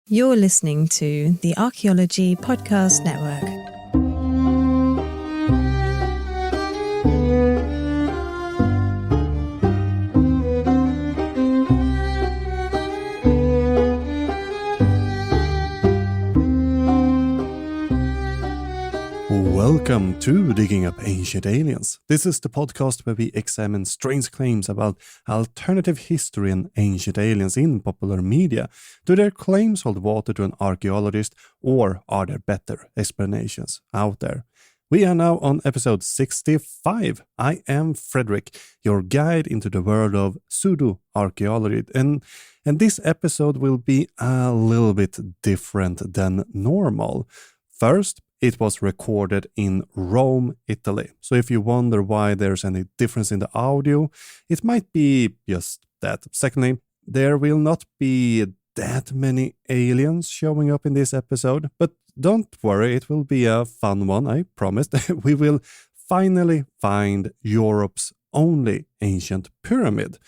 You're listening to the Archaeology Podcast Network. Welcome to Digging Up Ancient Aliens. This is the podcast where we examine strange claims about alternative history and ancient aliens in popular media. Do their claims hold water to an archaeologist, or are there better explanations out there? We are now on episode 65. I am Frederick, your guide into the world of pseudo-archaeology, and this episode will be a little bit different than normal. First, it was recorded in Rome, Italy. So if you wonder why there's any difference in the audio, it might be just that. Secondly, there will not be that many aliens showing up in this episode, but don't worry, it will be a fun one, I promise. We will finally find Europe's only ancient pyramid.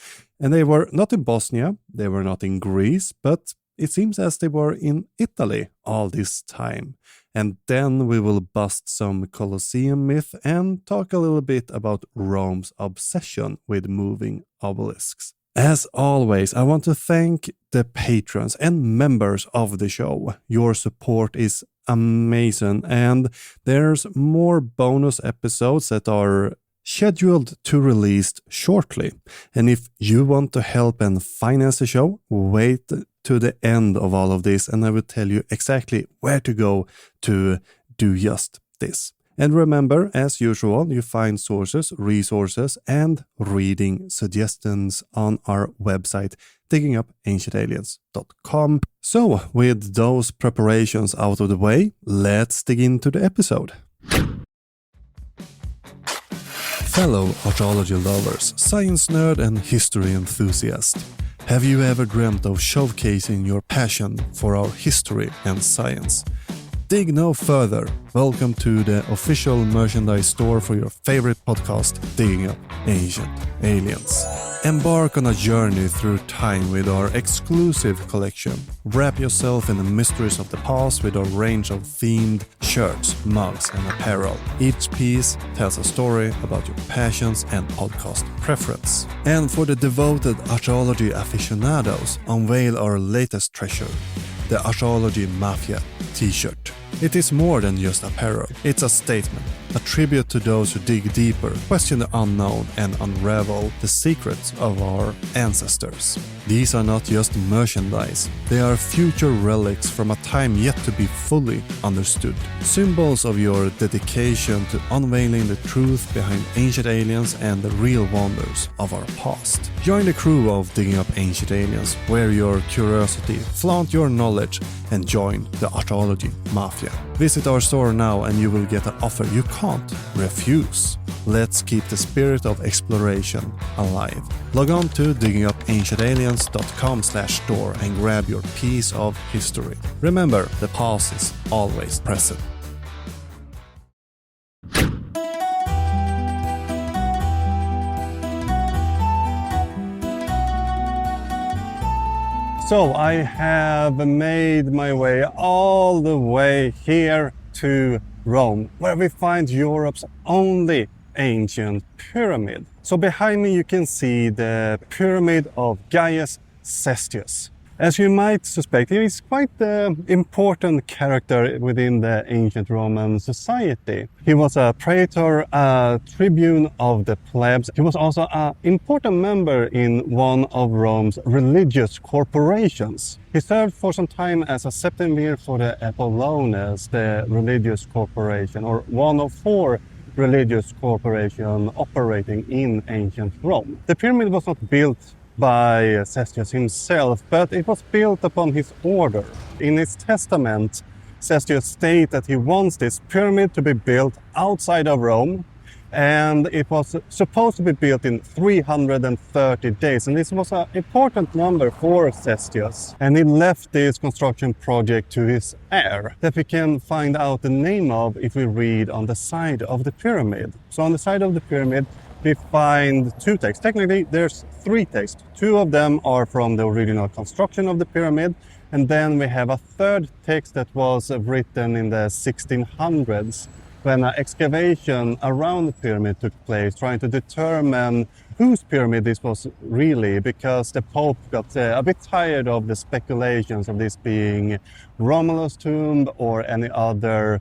And they were not in Bosnia, they were not in Greece, but it seems as they were in Italy all this time. And then we will bust some Colosseum myth and talk a little bit about Rome's obsession with moving obelisks. As always, I want to thank the patrons and members of the show. Your support is amazing, and there's more bonus episodes that are scheduled to release shortly. And if you want to help and finance the show, wait to the end of all of this and I will tell you exactly where to go to do just this. And remember, as usual, you find sources, resources, and reading suggestions on our website, diggingupancientaliens.com. So, with those preparations out of the way, let's dig into the episode. Fellow archaeology lovers, science nerd and history enthusiast, have you ever dreamt of showcasing your passion for our history and science? Dig no further. Welcome to the official merchandise store for your favorite podcast, Digging Up Ancient Aliens. Embark on a journey through time with our exclusive collection. Wrap yourself in the mysteries of the past with our range of themed shirts, mugs, and apparel. Each piece tells a story about your passions and podcast preference. And for the devoted archaeology aficionados, unveil our latest treasure, the Archaeology Mafia t-shirt. It is more than just apparel. It's a statement, a tribute to those who dig deeper, question the unknown, and unravel the secrets of our ancestors. These are not just merchandise, they are future relics from a time yet to be fully understood. Symbols of your dedication to unveiling the truth behind ancient aliens and the real wonders of our past. Join the crew of Digging Up Ancient Aliens, wear your curiosity, flaunt your knowledge, and join the Archaeology Mafia. Visit our store now and you will get an offer you can't refuse. Let's keep the spirit of exploration alive. Log on to diggingupancientaliens.com/store and grab your piece of history. Remember, the past is always present. So I have made my way all the way here to Rome, where we find Europe's only ancient pyramid. So behind me you can see the pyramid of Gaius Cestius. As you might suspect, he is quite an important character within the ancient Roman society. He was a praetor, a tribune of the plebs. He was also an important member in one of Rome's religious corporations. He served for some time as a septemvir for the Apollones, the religious corporation, or one of four religious corporations operating in ancient Rome. The pyramid was not built by Cestius himself, but it was built upon his order. In his testament, Cestius stated that he wants this pyramid to be built outside of Rome, and it was supposed to be built in 330 days. And this was an important number for Cestius. And he left this construction project to his heir, that we can find out the name of if we read on the side of the pyramid. So on the side of the pyramid, we find two texts. Technically, there's three texts. Two of them are from the original construction of the pyramid, And then we have a third text that was written in the 1600s when an excavation around the pyramid took place, trying to determine whose pyramid this was really, because the Pope got a bit tired of the speculations of this being Romulus' tomb or any other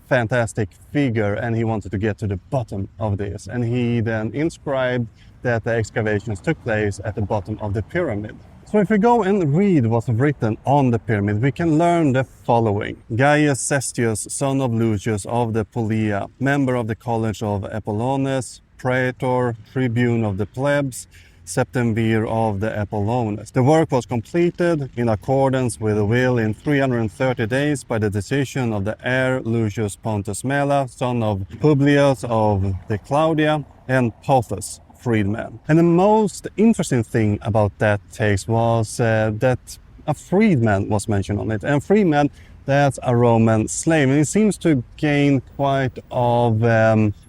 fantastic figure, and he wanted to get to the bottom of this. And he then inscribed that the excavations took place at the bottom of the pyramid. So if we go and read what's written on the pyramid, we can learn the following. Gaius Cestius, son of Lucius of the Polea, member of the College of Apollones, praetor, tribune of the plebs, septemvir of the Apollones. The work was completed in accordance with the will in 330 days by the decision of the heir Lucius Pontus Mela, son of Publius of the Claudia, and Pothus, freedman. And the most interesting thing about that text was that a freedman was mentioned on it. And freedman, that's a Roman slave. And it seems to gain quite of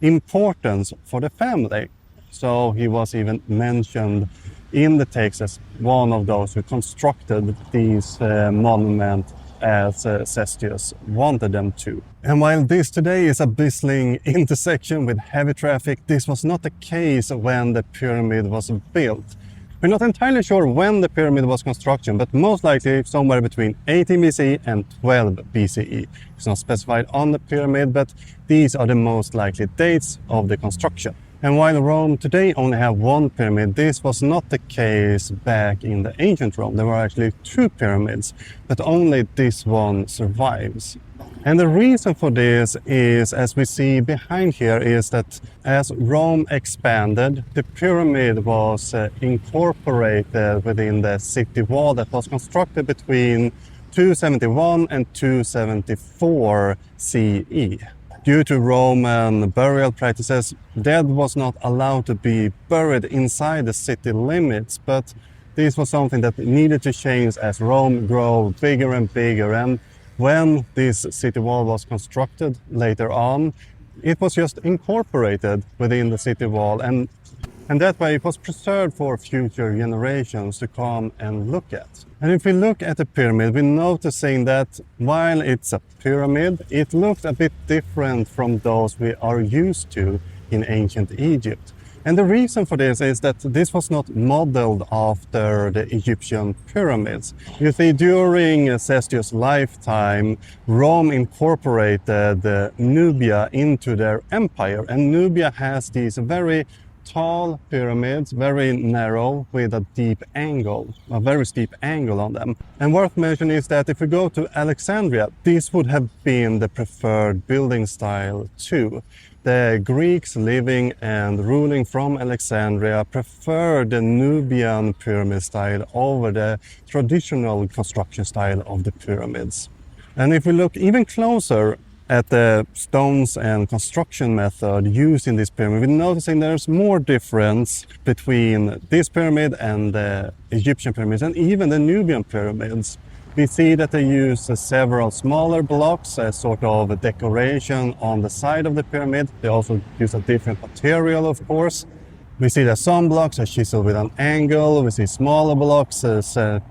importance for the family. So he was even mentioned in the text as one of those who constructed these monuments as Cestius wanted them to. And while this today is a bustling intersection with heavy traffic, this was not the case when the pyramid was built. We're not entirely sure when the pyramid was constructed, but most likely somewhere between 18 BCE and 12 BCE. It's not specified on the pyramid, but these are the most likely dates of the construction. And while Rome today only have one pyramid, this was not the case back in the ancient Rome. There were actually two pyramids, but only this one survives. And the reason for this is, as we see behind here, is that as Rome expanded, the pyramid was incorporated within the city wall that was constructed between 271 and 274 CE. Due to Roman burial practices, dead was not allowed to be buried inside the city limits, but this was something that needed to change as Rome grew bigger and bigger. And when this city wall was constructed later on, it was just incorporated within the city wall, and that way it was preserved for future generations to come and look at. And if we look at the pyramid, we're noticing that while it's a pyramid, it looks a bit different from those we are used to in ancient Egypt. And the reason for this is that this was not modeled after the Egyptian pyramids. You see, during Cestius' lifetime, Rome incorporated Nubia into their empire, and Nubia has these very tall pyramids, very narrow, with a deep angle, a very steep angle on them. And worth mentioning is that if we go to Alexandria, this would have been the preferred building style too. The Greeks living and ruling from Alexandria preferred the Nubian pyramid style over the traditional construction style of the pyramids. And if we look even closer at the stones and construction method used in this pyramid, we're noticing there's more difference between this pyramid and the Egyptian pyramids and even the Nubian pyramids. We see that they use several smaller blocks as sort of a decoration on the side of the pyramid. They also use a different material, of course. We see that some blocks are chiseled with an angle. We see smaller blocks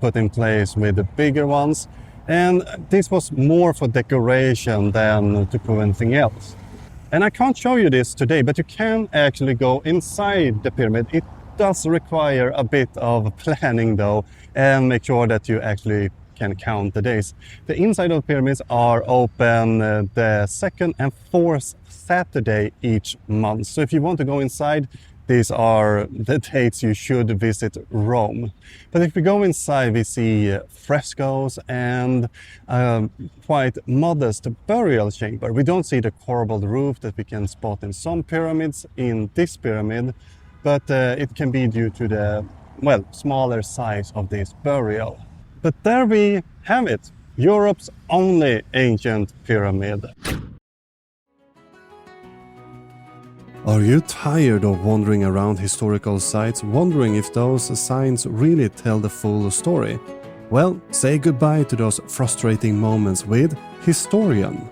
put in place with the bigger ones. And this was more for decoration than to prove anything else. And I can't show you this today, but you can actually go inside the pyramid. It does require a bit of planning though, and make sure that you actually can count the days. The inside of the pyramids are open the second and fourth Saturday each month. So if you want to go inside, these are the dates you should visit Rome. But if we go inside, we see frescoes and quite modest burial chamber. We don't see the corbelled roof that we can spot in some pyramids in this pyramid, but it can be due to the, well, smaller size of this burial. But there we have it, Europe's only ancient pyramid. Are you tired of wandering around historical sites, wondering if those signs really tell the full story? Well, say goodbye to those frustrating moments with Histourian.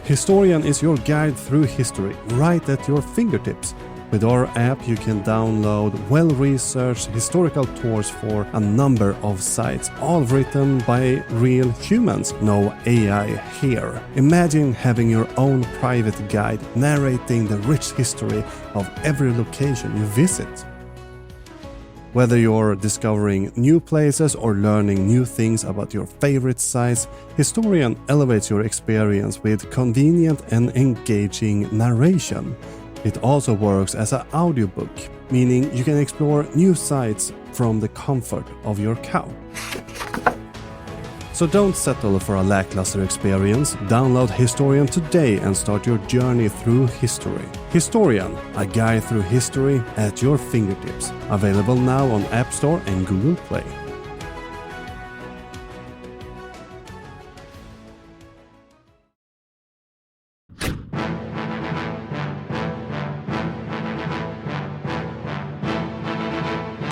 Histourian is your guide through history, right at your fingertips. With our app, you can download well-researched historical tours for a number of sites, all written by real humans. No AI here. Imagine having your own private guide narrating the rich history of every location you visit. Whether you're discovering new places or learning new things about your favorite sites, Histourian elevates your experience with convenient and engaging narration. It also works as an audiobook, meaning you can explore new sites from the comfort of your couch. So don't settle for a lackluster experience. Download Histourian today and start your journey through history. Histourian, a guide through history at your fingertips. Available now on App Store and Google Play.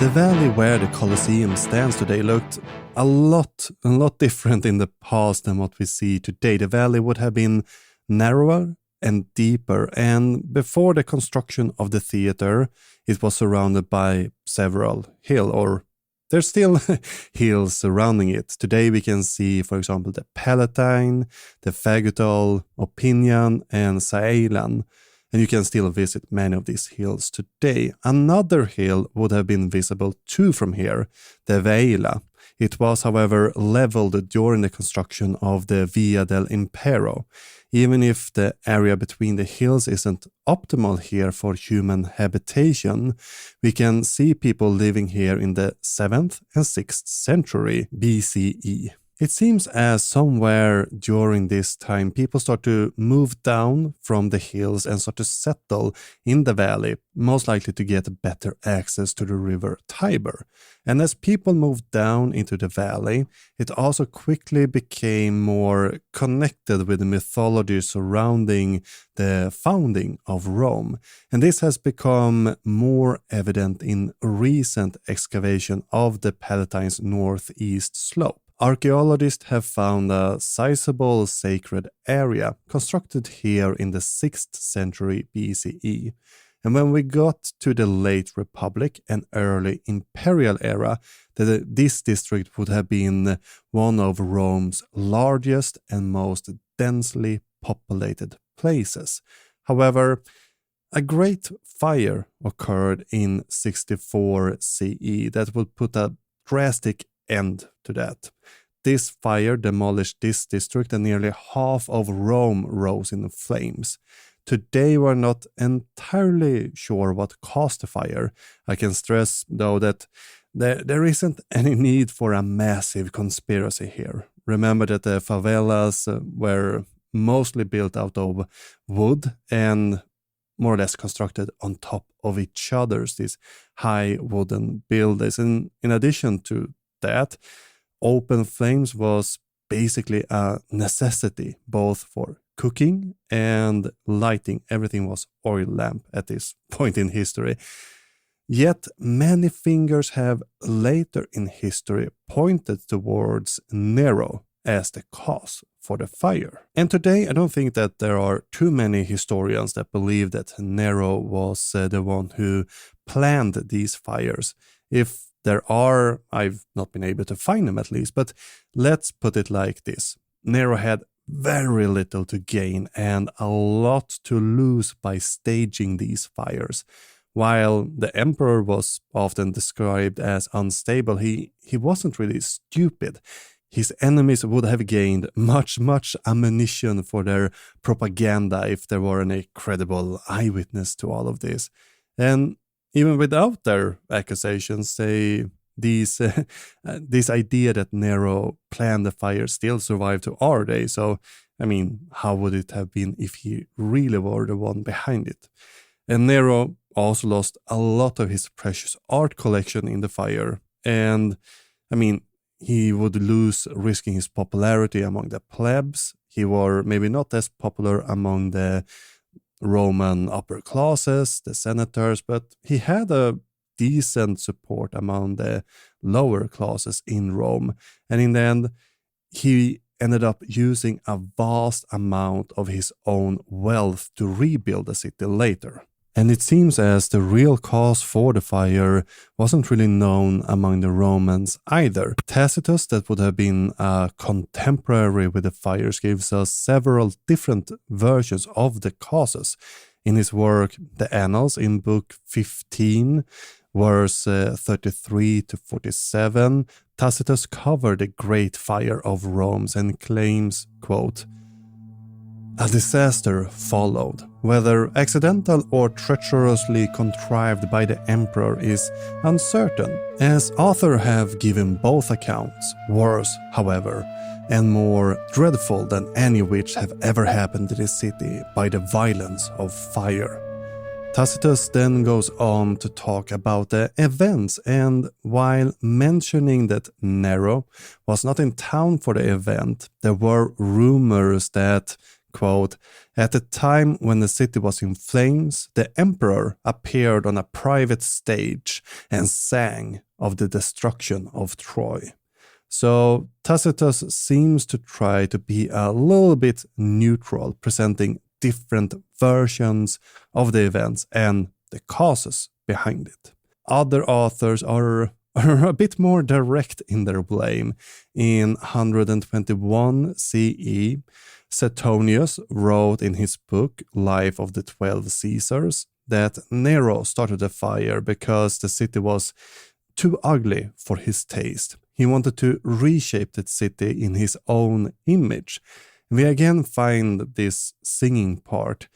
The valley where the Colosseum stands today looked a lot different in the past than what we see today. The valley would have been narrower and deeper, and before the construction of the theater, it was surrounded by several hills, or there's still hills surrounding it. Today we can see, for example, the Palatine, the Fagotol, Opinion, and Saelan. And you can still visit many of these hills today. Another hill would have been visible too from here, the Veila. It was, however, leveled during the construction of the Via del Impero. Even if the area between the hills isn't optimal here for human habitation, we can see people living here in the 7th and 6th century BCE. It seems as somewhere during this time people start to move down from the hills and start to settle in the valley, most likely to get better access to the river Tiber. And as people moved down into the valley, it also quickly became more connected with the mythology surrounding the founding of Rome. And this has become more evident in recent excavation of the Palatine's northeast slope. Archaeologists have found a sizable sacred area constructed here in the 6th century BCE. And when we got to the late Republic and early Imperial era, this district would have been one of Rome's largest and most densely populated places. However, a great fire occurred in 64 CE that would put a drastic end to that. This fire demolished this district and nearly half of Rome rose in flames. Today we're not entirely sure what caused the fire. I can stress though that there isn't any need for a massive conspiracy here. Remember that the favelas were mostly built out of wood and more or less constructed on top of each other, these high wooden buildings. And in addition to that, open flames was basically a necessity both for cooking and lighting. Everything was oil lamp at this point in history. Yet many fingers have later in history pointed towards Nero as the cause for the fire. And today I don't think that there are too many historians that believe that Nero was the one who planned these fires. If there are, I've not been able to find them at least, but let's put it like this. Nero had very little to gain and a lot to lose by staging these fires. While the emperor was often described as unstable, he wasn't really stupid. His enemies would have gained much ammunition for their propaganda if there were any credible eyewitness to all of this. And even without their accusations, this idea that Nero planned the fire still survived to our day. So, I mean, how would it have been if he really were the one behind it? And Nero also lost a lot of his precious art collection in the fire. And, I mean, he would lose, risking his popularity among the plebs. He were maybe not as popular among the Roman upper classes, the senators, but he had a decent support among the lower classes in Rome. And in the end, he ended up using a vast amount of his own wealth to rebuild the city later. And it seems as the real cause for the fire wasn't really known among the Romans either. Tacitus, that would have been a contemporary with the fires, gives us several different versions of the causes. In his work, The Annals, in book 15, verse 33 to 47, Tacitus covered the Great Fire of Rome and claims, quote, "A disaster followed. Whether accidental or treacherously contrived by the emperor is uncertain, as authors have given both accounts, worse, however, and more dreadful than any which have ever happened to this city by the violence of fire." Tacitus then goes on to talk about the events, and while mentioning that Nero was not in town for the event, there were rumors that, quote, "At the time when the city was in flames, the emperor appeared on a private stage and sang of the destruction of Troy." So Tacitus seems to try to be a little bit neutral, presenting different versions of the events and the causes behind it. Other authors are a bit more direct in their blame. In 121 CE, Suetonius wrote in his book Life of the 12 Caesars that Nero started a fire because the city was too ugly for his taste. He wanted to reshape the city in his own image. We again find this singing part.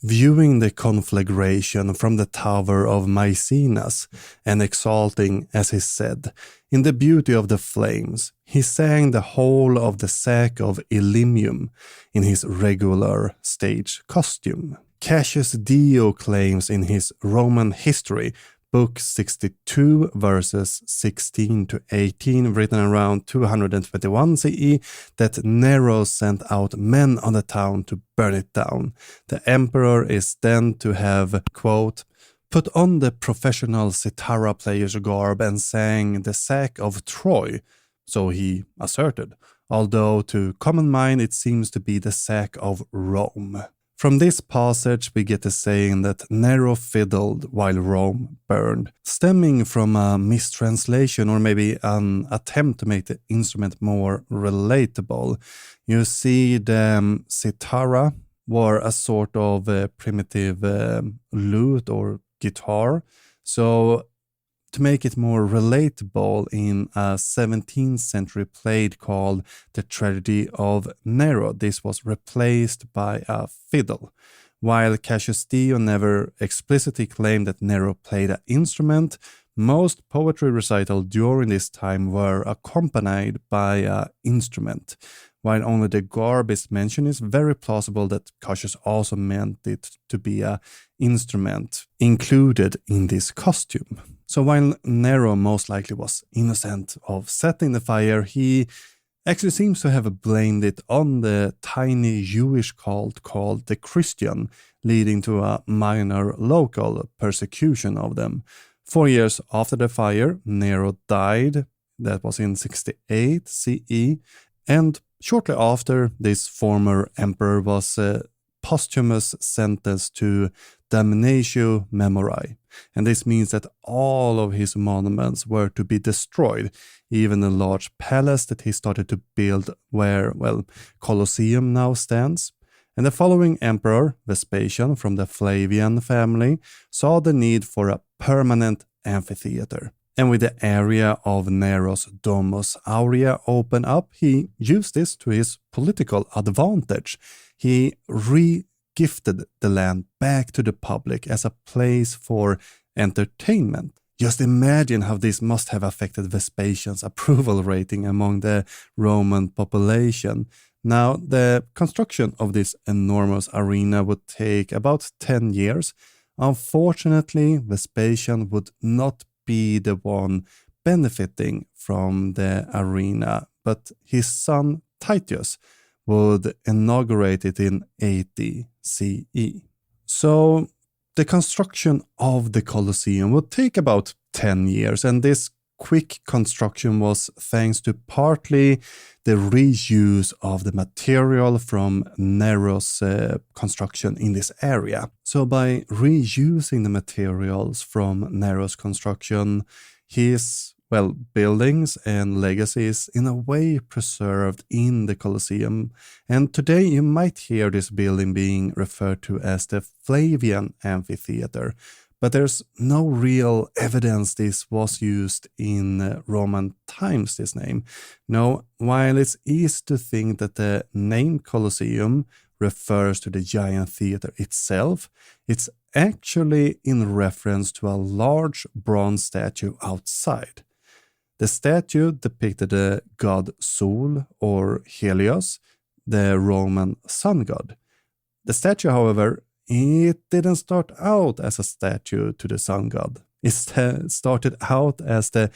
Viewing the conflagration from the tower of Maecenas, and exalting, as he said, in the beauty of the flames, he sang the whole of the sack of Illyricum in his regular stage costume. Cassius Dio claims in his Roman History, book 62, verses 16 to 18, written around 221 CE, that Nero sent out men on the town to burn it down. The emperor is then to have, quote, "put on the professional cithara player's garb and sang the sack of Troy," so he asserted, although to common mind it seems to be the sack of Rome. From this passage we get the saying that Nero fiddled while Rome burned, stemming from a mistranslation or maybe an attempt to make the instrument more relatable. You see, the cithara were a sort of primitive lute or guitar. So to make it more relatable, in a 17th century play called The Tragedy of Nero, this was replaced by a fiddle. While Cassius Dio never explicitly claimed that Nero played an instrument, most poetry recitals during this time were accompanied by an instrument. While only the garb is mentioned, it's very plausible that Cassius also meant it to be an instrument included in this costume. So while Nero most likely was innocent of setting the fire, he actually seems to have blamed it on the tiny Jewish cult called the Christian, leading to a minor local persecution of them. 4 years after the fire, Nero died. That was in 68 CE. And shortly after, this former emperor was posthumous sentenced to damnatio memoriae. And this means that all of his monuments were to be destroyed, even the large palace that he started to build where, Colosseum now stands. And the following emperor, Vespasian from the Flavian family, saw the need for a permanent amphitheater. And with the area of Nero's Domus Aurea open up, he used this to his political advantage. He gifted the land back to the public as a place for entertainment. Just imagine how this must have affected Vespasian's approval rating among the Roman population. Now, the construction of this enormous arena would take about 10 years. Unfortunately, Vespasian would not be the one benefiting from the arena, but his son Titus would inaugurate it in 80 CE. So the construction of the Colosseum would take about 10 years, and this quick construction was thanks to partly the reuse of the material from Nero's construction in this area. So by reusing the materials from Nero's construction, his buildings and legacies in a way preserved in the Colosseum. And today you might hear this building being referred to as the Flavian Amphitheater, but there's no real evidence this was used in Roman times, this name. No, while it's easy to think that the name Colosseum refers to the giant theater itself, it's actually in reference to a large bronze statue outside. The statue depicted the god Sol, or Helios, the Roman sun god. The statue, however, it didn't start out as a statue to the sun god. It started out as the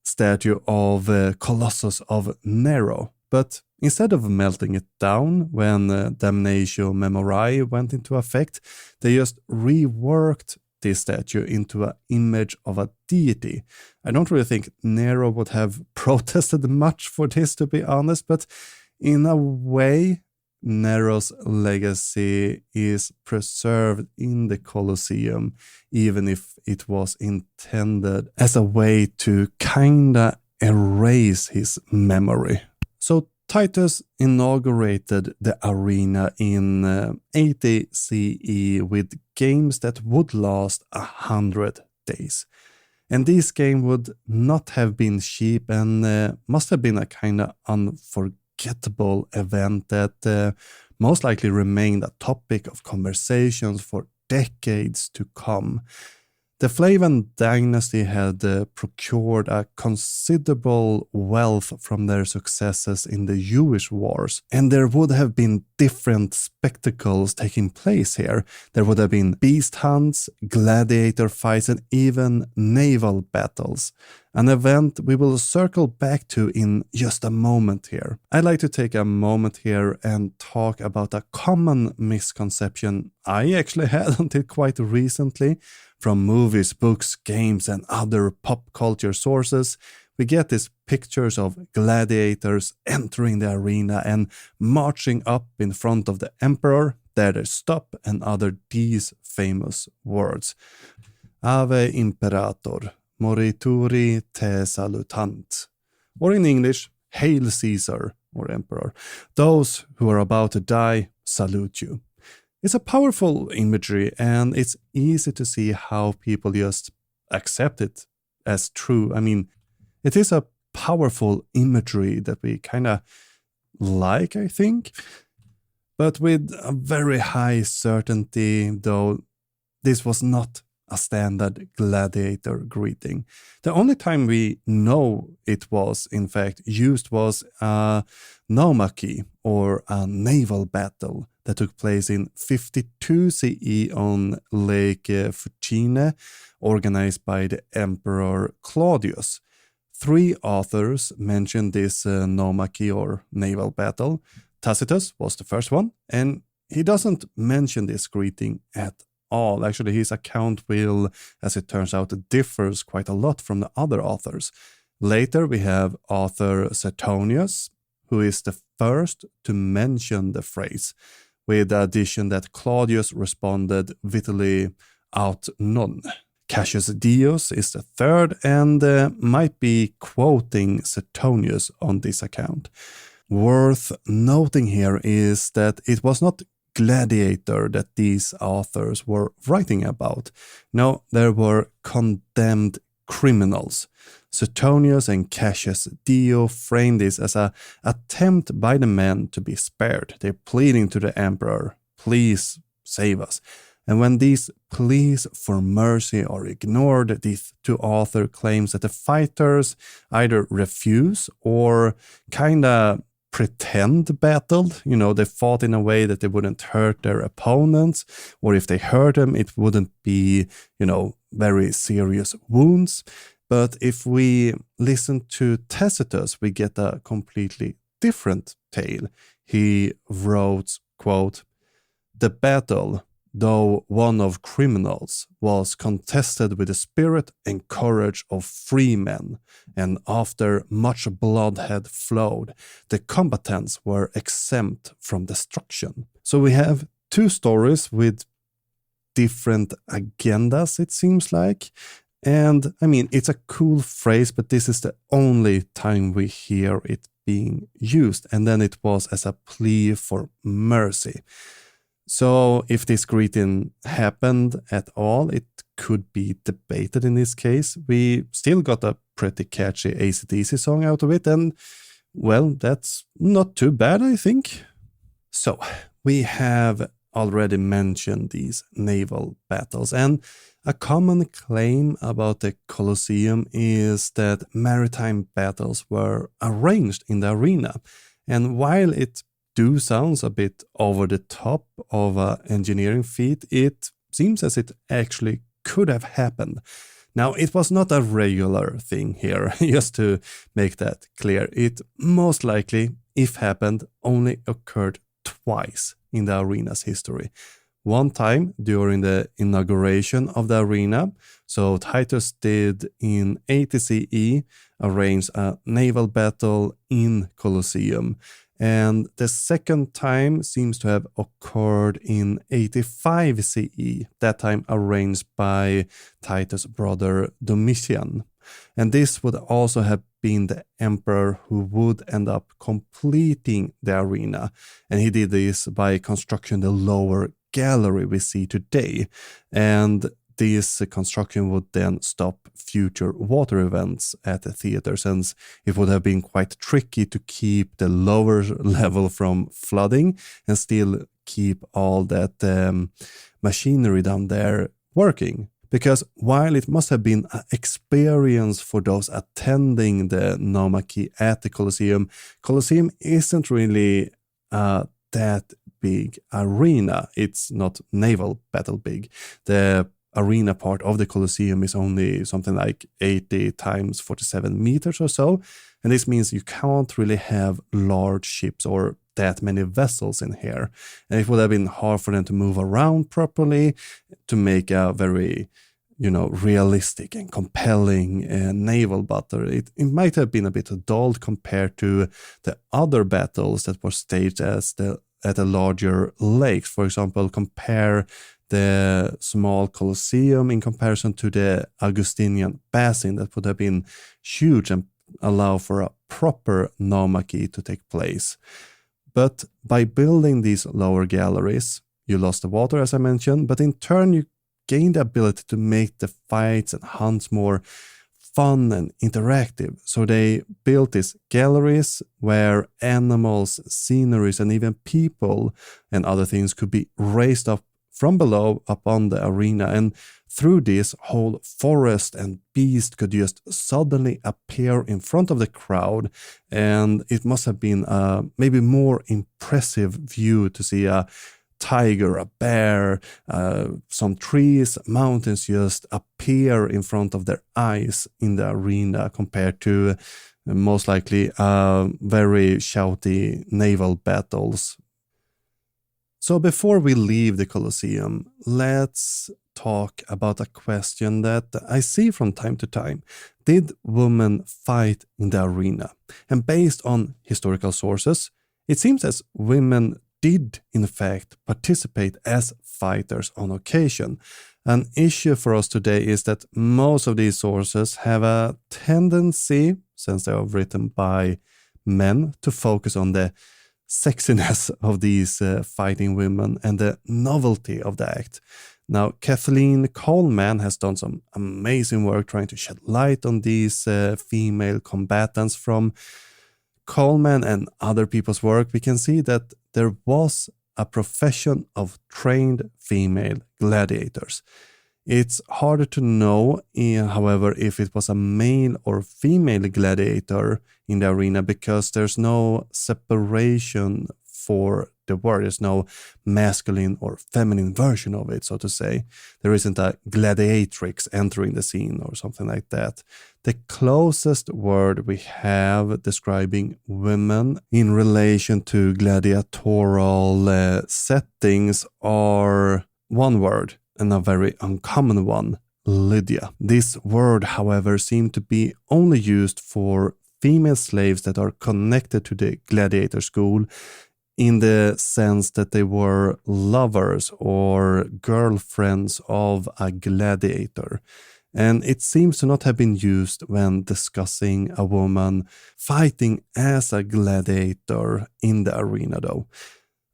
statue of Colossus of Nero. But instead of melting it down when Damnatio Memoriae went into effect, they just reworked this statue into an image of a deity. I don't really think Nero would have protested much for this, to be honest, but in a way, Nero's legacy is preserved in the Colosseum, even if it was intended as a way to kinda erase his memory. So Titus inaugurated the arena in 80 CE with games that would last 100 days. And this game would not have been cheap and must have been a kind of unforgettable event that most likely remained a topic of conversations for decades to come. The Flavian dynasty had procured a considerable wealth from their successes in the Jewish wars, and there would have been different spectacles taking place here. There would have been beast hunts, gladiator fights, and even naval battles. An event we will circle back to in just a moment here. I'd like to take a moment here and talk about a common misconception I actually had until quite recently. From movies, books, games, and other pop culture sources, we get these pictures of gladiators entering the arena and marching up in front of the emperor. There they stop and utter these famous words. Ave imperator, morituri te salutant. Or in English, Hail Caesar, or emperor. Those who are about to die salute you. It's a powerful imagery, and it's easy to see how people just accept it as true. I mean, it is a powerful imagery that we kind of like, I think. But with a very high certainty, though, this was not a standard gladiator greeting. The only time we know it was, in fact, used was a naumachie, or a naval battle, that took place in 52 CE on Lake Fucine, organized by the Emperor Claudius. 3 authors mentioned this naumachie, or naval battle. Tacitus was the first one, and he doesn't mention this greeting at all. Actually, his account will, as it turns out, differs quite a lot from the other authors. Later, we have author Suetonius, who is the first to mention the phrase, with the addition that Claudius responded vitally aut non. Cassius Dios is the third and might be quoting Suetonius on this account. Worth noting here is that it was not gladiator that these authors were writing about. No, there were condemned criminals. Suetonius and Cassius Dio framed this as an attempt by the men to be spared. They're pleading to the emperor, please save us. And when these pleas for mercy are ignored, these 2 authors claims that the fighters either refuse or kinda pretend battled. You know, they fought in a way that they wouldn't hurt their opponents, or if they hurt them, it wouldn't be, very serious wounds. But if we listen to Tacitus, we get a completely different tale. He wrote, quote, "The battle, though one of criminals, was contested with the spirit and courage of free men, and after much blood had flowed, the combatants were exempt from destruction. So we have two stories with different agendas, it seems like. And I mean, it's a cool phrase, but this is the only time we hear it being used. And then it was as a plea for mercy. So if this greeting happened at all, it could be debated in this case. We still got a pretty catchy AC/DC song out of it. And well, that's not too bad, I think. So we have already mentioned these naval battles, and a common claim about the Colosseum is that maritime battles were arranged in the arena. And while it sounds a bit over the top of an engineering feat, it seems as it actually could have happened. Now, it was not a regular thing here, just to make that clear. It most likely, if happened, only occurred twice in the arena's history. One time during the inauguration of the arena, so Titus did in 80 CE arrange a naval battle in Colosseum, and the second time seems to have occurred in 85 CE, that time arranged by Titus' brother Domitian. And this would also have been the emperor who would end up completing the arena, and he did this by constructing the lower gallery we see today, and this construction would then stop future water events at the theater, since it would have been quite tricky to keep the lower level from flooding and still keep all that machinery down there working. Because while it must have been an experience for those attending the Naumachie at the Colosseum isn't really that big arena. It's not naval battle big. The arena part of the Colosseum is only something like 80 times 47 meters or so. And this means you can't really have large ships or that many vessels in here. And it would have been hard for them to move around properly to make a very, realistic and compelling naval battle. It might have been a bit dull compared to the other battles that were staged at the larger lakes. For example, compare the small Colosseum in comparison to the Augustinian Basin. That would have been huge and allow for a proper Naumachie to take place. But by building these lower galleries, you lost the water, as I mentioned, but in turn you gained the ability to make the fights and hunts more fun and interactive. So they built these galleries where animals, sceneries, and even people and other things could be raised up from below upon the arena. And through this, whole forest and beast could just suddenly appear in front of the crowd. And it must have been a maybe more impressive view to see a tiger, a bear, some trees, mountains just appear in front of their eyes in the arena compared to most likely very shouty naval battles. So before we leave the Colosseum, let's talk about a question that I see from time to time. Did women fight in the arena? And based on historical sources, it seems as women did in fact participate as fighters on occasion. An issue for us today is that most of these sources have a tendency, since they are written by men, to focus on the sexiness of these fighting women and the novelty of the act. Now, Kathleen Coleman has done some amazing work trying to shed light on these female combatants. From Coleman and other people's work, we can see that there was a profession of trained female gladiators. It's harder to know, however, if it was a male or female gladiator in the arena, because there's no separation for the word. There's no masculine or feminine version of it, so to say. There isn't a Gladiatrix entering the scene or something like that. The closest word we have describing women in relation to gladiatorial settings are one word, and a very uncommon one, Lydia. This word, however, seemed to be only used for female slaves that are connected to the gladiator school, in the sense that they were lovers or girlfriends of a gladiator. And it seems to not have been used when discussing a woman fighting as a gladiator in the arena, though.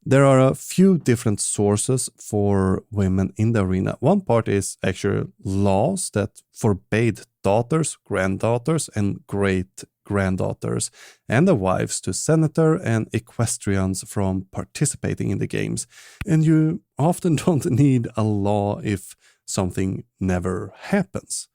There are a few different sources for women in the arena. One part is actual laws that forbade daughters, granddaughters, and great-granddaughters and their wives to senator and equestrians from participating in the games. And you often don't need a law if something never happens.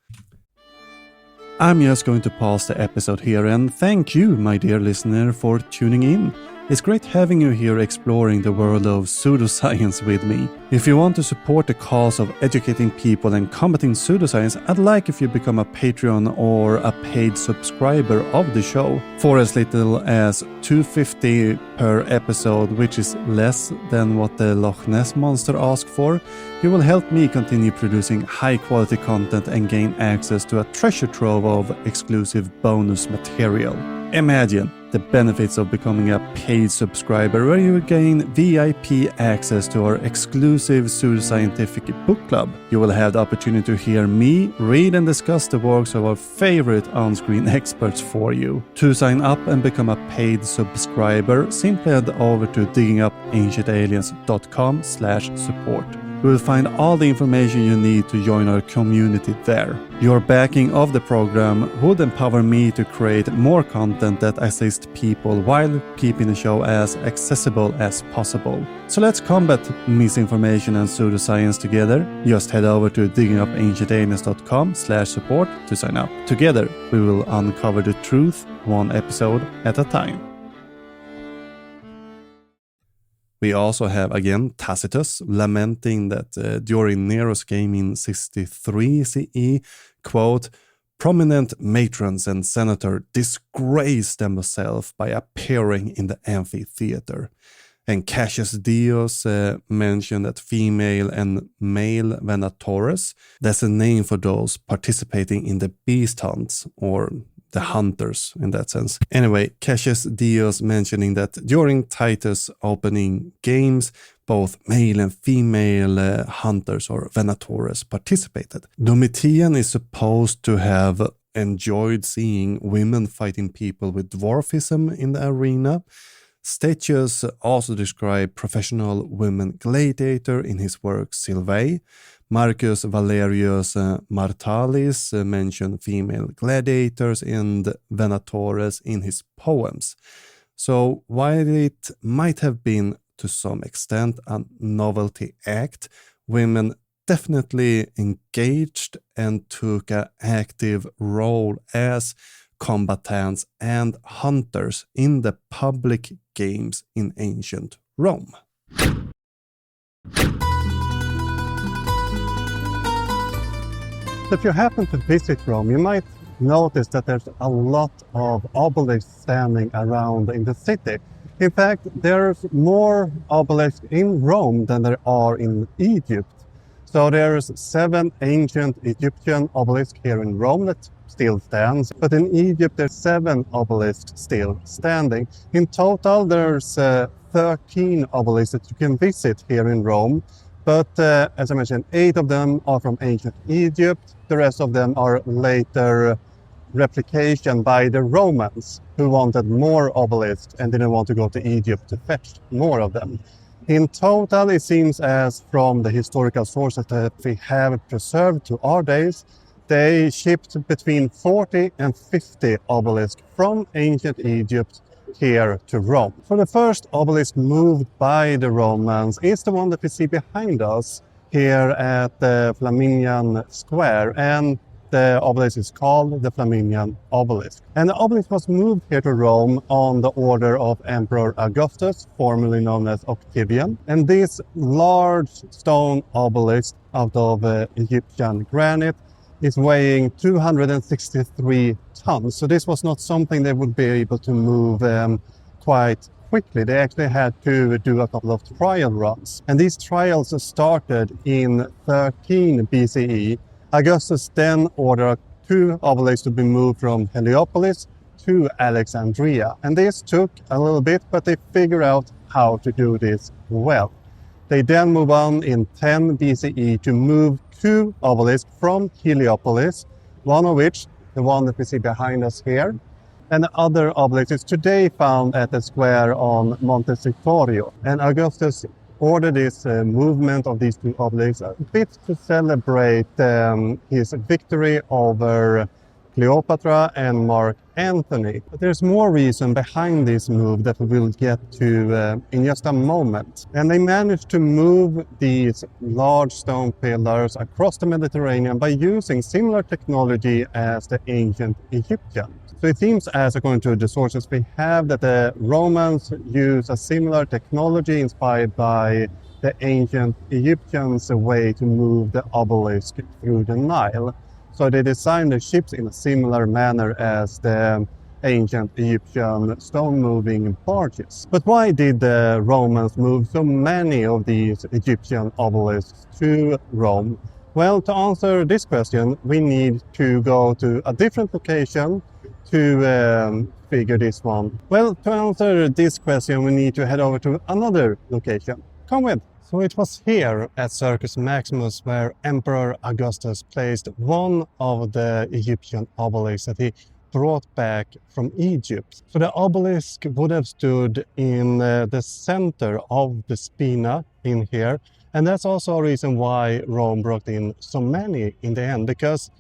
I'm just going to pause the episode here and thank you, my dear listener, for tuning in. It's great having you here exploring the world of pseudoscience with me. If you want to support the cause of educating people and combating pseudoscience, I'd like if you become a Patreon or a paid subscriber of the show. For as little as $2.50 per episode, which is less than what the Loch Ness Monster asked for, you will help me continue producing high-quality content and gain access to a treasure trove of exclusive bonus material. Imagine the benefits of becoming a paid subscriber, where you gain VIP access to our exclusive pseudoscientific book club. You will have the opportunity to hear me read and discuss the works of our favorite on-screen experts for you. To sign up and become a paid subscriber, simply head over to diggingupancientaliens.com/support. You will find all the information you need to join our community there. Your backing of the program would empower me to create more content that assists people while keeping the show as accessible as possible. So let's combat misinformation and pseudoscience together. Just head over to diggingupancientaliens.com/support to sign up. Together, we will uncover the truth one episode at a time. We also have, again, Tacitus lamenting that during Nero's game in 63 CE, quote, prominent matrons and senator disgraced themselves by appearing in the amphitheater. And Cassius Dios mentioned that female and male venatores, that's a name for those participating in the beast hunts, or the hunters in that sense. Anyway, Cassius Dios mentioning that during Titus' opening games, both male and female hunters or venatores participated. Domitian is supposed to have enjoyed seeing women fighting people with dwarfism in the arena. Statius also described professional women gladiator in his work Sylvae. Marcus Valerius Martalis mentioned female gladiators and venatores in his poems. So while it might have been to some extent a novelty act, women definitely engaged and took an active role as combatants and hunters in the public games in ancient Rome. If you happen to visit Rome, you might notice that there's a lot of obelisks standing around in the city. In fact, there's more obelisks in Rome than there are in Egypt. So there's 7 ancient Egyptian obelisks here in Rome that still stands, but in Egypt there's 7 obelisks still standing. In total, there's 13 obelisks that you can visit here in Rome. But as I mentioned, 8 of them are from ancient Egypt. The rest of them are later replication by the Romans, who wanted more obelisks and didn't want to go to Egypt to fetch more of them. In total, it seems as from the historical sources that we have preserved to our days, they shipped between 40 and 50 obelisks from ancient Egypt here to Rome. So the first obelisk moved by the Romans is the one that we see behind us here at the Flaminian Square, and the obelisk is called the Flaminian Obelisk. And the obelisk was moved here to Rome on the order of Emperor Augustus, formerly known as Octavian. And this large stone obelisk out of Egyptian granite is weighing 263 tons. So this was not something they would be able to move quite quickly. They actually had to do a couple of trial runs. And these trials started in 13 BCE. Augustus then ordered 2 obelisks to be moved from Heliopolis to Alexandria. And this took a little bit, but they figured out how to do this well. They then move on in 10 BCE to move 2 obelisks from Heliopolis, one of which, the one that we see behind us here, and the other obelisk is today found at the square on Monte Sitorio. And Augustus ordered this movement of these 2 obelisks a bit to celebrate his victory over Cleopatra and Mark Antony. But there's more reason behind this move that we will get to in just a moment. And they managed to move these large stone pillars across the Mediterranean by using similar technology as the ancient Egyptians. So it seems, as according to the sources we have, that the Romans used a similar technology inspired by the ancient Egyptians' way to move the obelisk through the Nile. So they designed the ships in a similar manner as the ancient Egyptian stone-moving barges. But why did the Romans move so many of these Egyptian obelisks to Rome? Well, to answer this question, we need to go to a different location to figure this one. Well, to answer this question, we need to head over to another location. Come with! So it was here at Circus Maximus where Emperor Augustus placed one of the Egyptian obelisks that he brought back from Egypt. So the obelisk would have stood in the center of the spina in here. And that's also a reason why Rome brought in so many in the end, because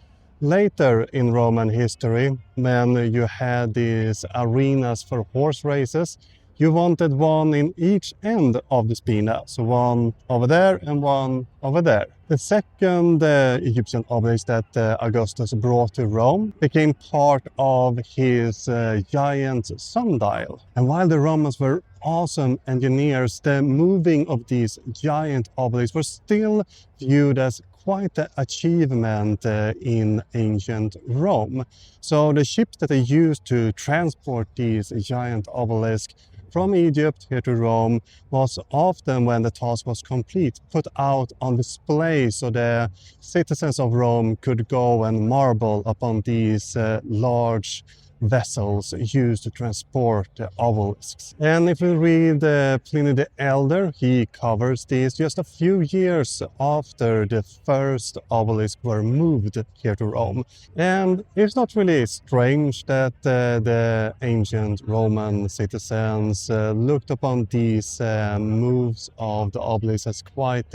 later in Roman history, when you had these arenas for horse races, you wanted one in each end of the spina, so one over there and one over there. The second Egyptian obelisk that Augustus brought to Rome became part of his giant sundial. And while the Romans were awesome engineers, the moving of these giant obelisks was still viewed as quite an achievement in ancient Rome. So the ships that they used to transport these giant obelisks from Egypt here to Rome was often, when the task was complete, put out on display so the citizens of Rome could go and marvel upon these large vessels used to transport the obelisks. And if we read Pliny the Elder, he covers these just a few years after the first obelisks were moved here to Rome. And it's not really strange that the ancient Roman citizens looked upon these moves of the obelisks as quite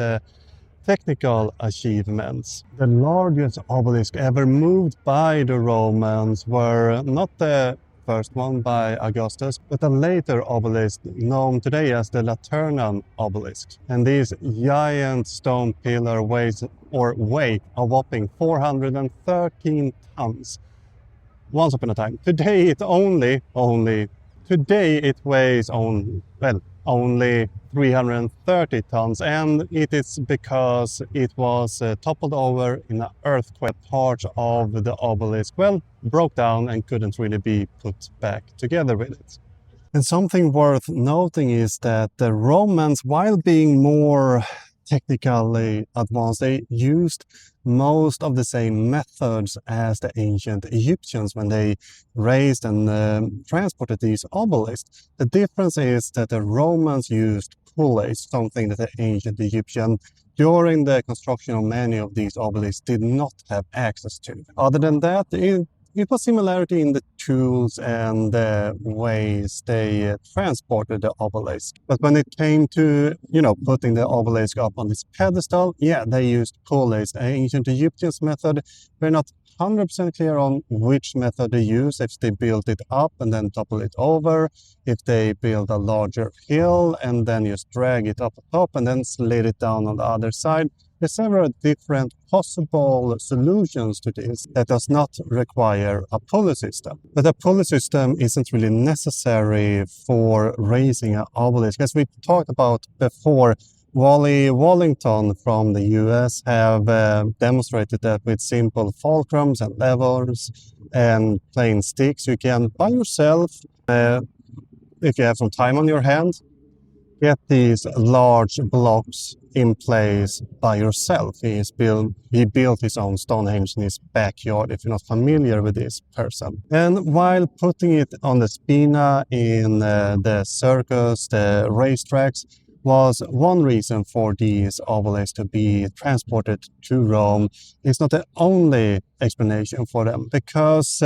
technical achievements. The largest obelisk ever moved by the Romans were not the first one by Augustus, but a later obelisk known today as the Laternan obelisk. And this giant stone pillar weighs a whopping 413 tons. Once upon a time. Today it weighs only 330 tons, and it is because it was toppled over in an earthquake. Part of the obelisk, broke down and couldn't really be put back together with it. And something worth noting is that the Romans, while being more technically advanced, they used most of the same methods as the ancient Egyptians when they raised and transported these obelisks. The difference is that the Romans used pulleys, something that the ancient Egyptians during the construction of many of these obelisks did not have access to. Other than that, it was similarity in the tools and the ways they transported the obelisk. But when it came to, putting the obelisk up on this pedestal, they used pulleys. The ancient Egyptians method, we're not 100% clear on which method they used, if they built it up and then topple it over, if they built a larger hill and then just drag it up top and then slid it down on the other side. There's several different possible solutions to this that does not require a pulley system. But a pulley system isn't really necessary for raising an obelisk. As we talked about before, Wally Wallington from the US have demonstrated that with simple fulcrums and levers and plain sticks, you can by yourself if you have some time on your hands, get these large blocks in place by yourself. He built his own Stonehenge in his backyard, if you're not familiar with this person. And while putting it on the spina in the circus, the racetracks, was one reason for these obelisks to be transported to Rome. It's not the only explanation for them, because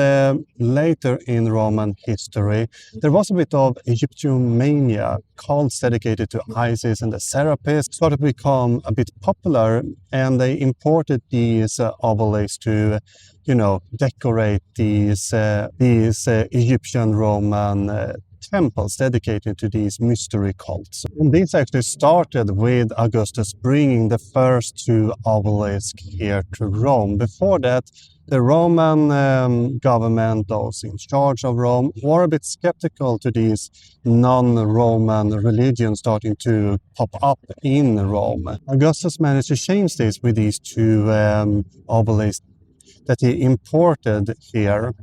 later in Roman history, there was a bit of Egyptian mania. Cults dedicated to Isis and the Serapis started to become a bit popular, and they imported these obelisks to, decorate these Egyptian Roman temples dedicated to these mystery cults. And this actually started with Augustus bringing the first two obelisks here to Rome. Before that, the Roman government, those in charge of Rome, were a bit skeptical to these non-Roman religions starting to pop up in Rome. Augustus managed to change this with these two obelisks that he imported here,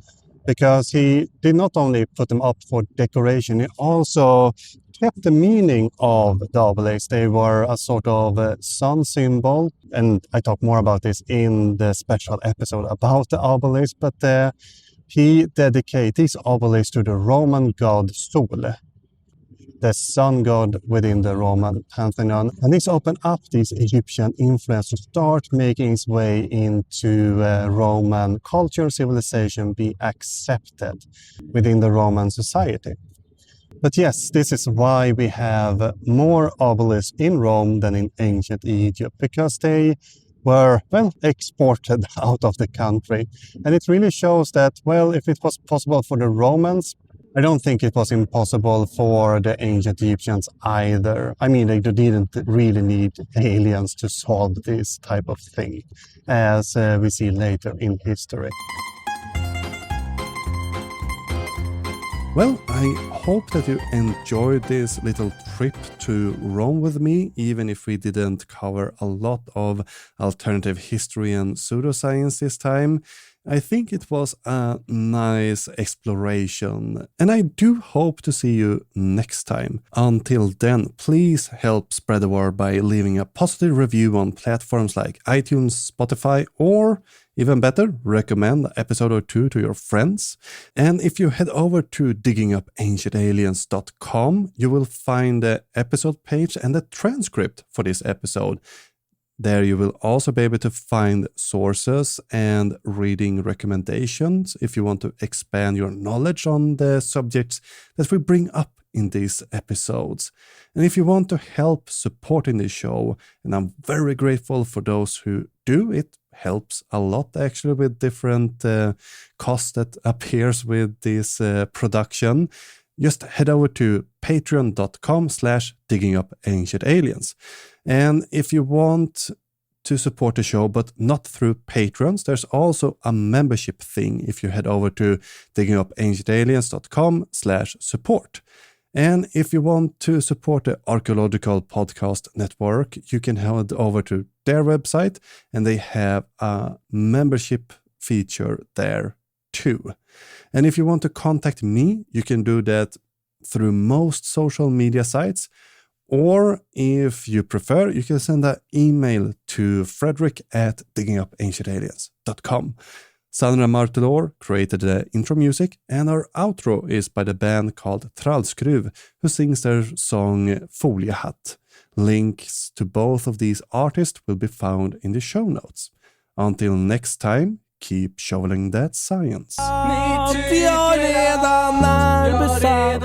because he did not only put them up for decoration, he also kept the meaning of the obelisks. They were a sort of sun symbol, and I talk more about this in the special episode about the obelisk, but he dedicated these obelisks to the Roman god Sol, the sun god within the Roman pantheon. And this opened up this Egyptian influence to start making its way into Roman culture, civilization, be accepted within the Roman society. But yes, this is why we have more obelisks in Rome than in ancient Egypt, because they were, exported out of the country. And it really shows that, if it was possible for the Romans, I don't think it was impossible for the ancient Egyptians either. I mean, they didn't really need aliens to solve this type of thing, as we see later in history. Well, I hope that you enjoyed this little trip to Rome with me, even if we didn't cover a lot of alternative history and pseudoscience this time. I think it was a nice exploration, and I do hope to see you next time. Until then, please help spread the word by leaving a positive review on platforms like iTunes, Spotify, or even better, recommend an episode or two to your friends. And if you head over to diggingupancientaliens.com, you will find the episode page and the transcript for this episode. There you will also be able to find sources and reading recommendations if you want to expand your knowledge on the subjects that we bring up in these episodes. And if you want to help supporting the show, and I'm very grateful for those who do, it helps a lot actually with different costs that appears with this production. Just head over to patreon.com/diggingupancientaliens. And if you want to support the show, but not through patrons, there's also a membership thing if you head over to diggingupancientaliens.com/support. And if you want to support the Archaeological Podcast Network, you can head over to their website, and they have a membership feature there too. And if you want to contact me, you can do that through most social media sites. Or if you prefer, you can send an email to fredrik@diggingupancientaliens.com. Sandra Martelor created the intro music, and our outro is by the band called Trallskruv, who sings their song Foliehatt. Links to both of these artists will be found in the show notes. Until next time, keep shoveling that science. Jag redan är besatt,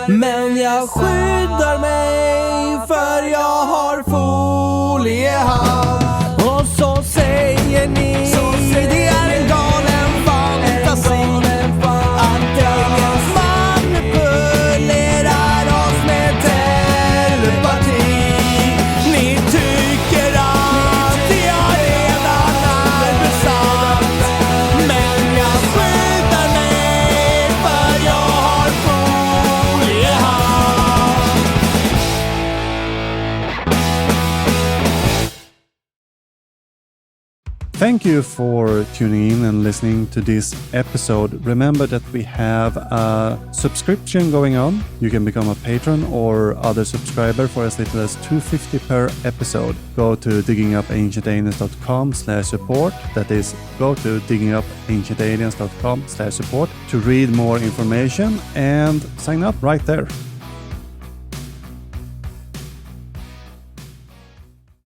men jag skyddar mig för jag har foliehatt. Och så säger ni, det är en galen fantasi att aliens manipulerar oss med telepati. Ni tycker att jag redan är besatt, men jag skyddar mig för jag har foliehatt. Thank you for tuning in and listening to this episode. Remember that we have a subscription going on. You can become a patron or other subscriber for as little as $2.50 per episode. Go to diggingupancientaliens.com/support. That is, go to diggingupancientaliens.com/support to read more information and sign up right there.